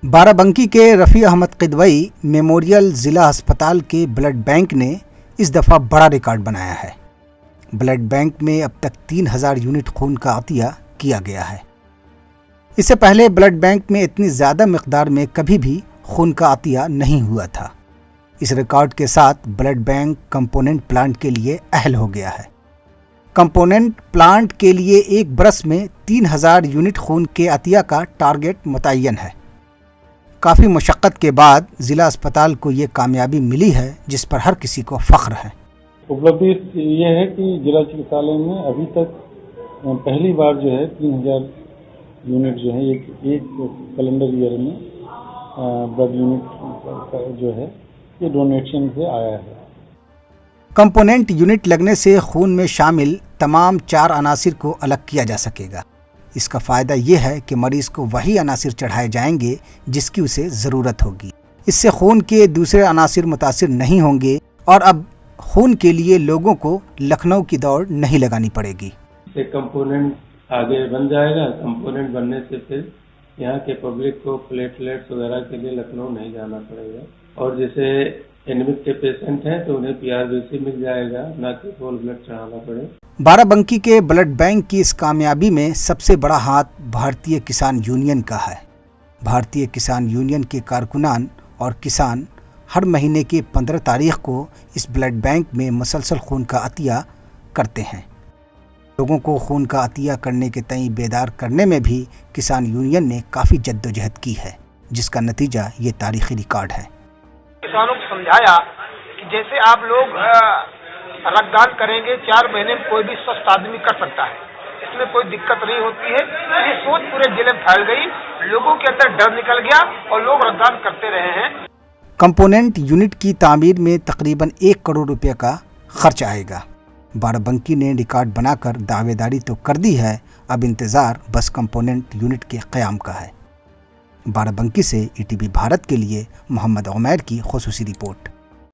बाराबंकी के रफ़ी अहमद किदवई मेमोरियल ज़िला अस्पताल के ब्लड बैंक ने इस दफ़ा बड़ा रिकॉर्ड बनाया है। ब्लड बैंक में अब तक 3000 यूनिट खून का अतिया किया गया है। इससे पहले ब्लड बैंक में इतनी ज़्यादा मिक़दार में कभी भी खून का अतिया नहीं हुआ था। इस रिकॉर्ड के साथ ब्लड बैंक कंपोनेंट प्लांट के लिए अहल हो गया है। कंपोनेंट प्लांट के लिए एक बरस में 3000 यूनिट खून के अतिया का टारगेट मुतय्यन है। काफ़ी मशक्क़त के बाद ज़िला अस्पताल को ये कामयाबी मिली है, जिस पर हर किसी को फ़ख्र है। उपलब्धि ये है कि जिला चिकित्सालय में अभी तक पहली बार जो है 3000 यूनिट जो है एक कैलेंडर ईयर में ब्लड यूनिट जो है ये डोनेशन से आया है। कंपोनेंट यूनिट लगने से खून में शामिल तमाम 4 अनासिर को अलग किया जा सकेगा। इसका फ़ायदा ये है कि मरीज़ को वही अनासिर चढ़ाए जाएंगे जिसकी उसे ज़रूरत होगी। इससे खून के दूसरे अनासिर मुतासिर नहीं होंगे और अब खून के लिए लोगों को लखनऊ की दौड़ नहीं लगानी पड़ेगी। एक कंपोनेंट आगे बन जाएगा। कंपोनेंट बनने से फिर यहाँ के पब्लिक को प्लेटलेट्स वगैरह के लिए लखनऊ नहीं जाना पड़ेगा। और जैसे एनीमिक के पेशेंट हैं तो उन्हें PRBC मिल जाएगा, ना कि होल ब्लड चढ़ाना पड़े। बाराबंकी के ब्लड बैंक की इस कामयाबी में सबसे बड़ा हाथ भारतीय किसान यूनियन का है। भारतीय किसान यूनियन के कारकुनान और किसान हर महीने की 15 तारीख को इस ब्लड बैंक में मुसलसल खून का अतिया करते हैं। लोगों को खून का अतिया करने के तय बेदार करने में भी किसान यूनियन ने काफ़ी जद्दोजहद की है, जिसका नतीजा ये तारीखी रिकॉर्ड है। किसानों को समझाया कि जैसे आप लोग रक्तदान करेंगे 4 महीने में कोई भी स्वस्थ आदमी कर सकता है, इसमें कोई दिक्कत नहीं होती है। ये सोच पूरे जिले में फैल गई, लोगों के अंदर डर निकल गया और लोग रक्तदान करते रहे हैं। कंपोनेंट यूनिट की तामीर में तकरीबन 1 करोड़ रुपए का खर्च आएगा। बाराबंकी ने रिकॉर्ड बनाकर दावेदारी तो कर दी है, अब इंतज़ार बस कंपोनेंट यूनिट के क़याम का है। बाराबंकी से ETV भारत के लिए मोहम्मद उमैर की ख़ुसूसी रिपोर्ट।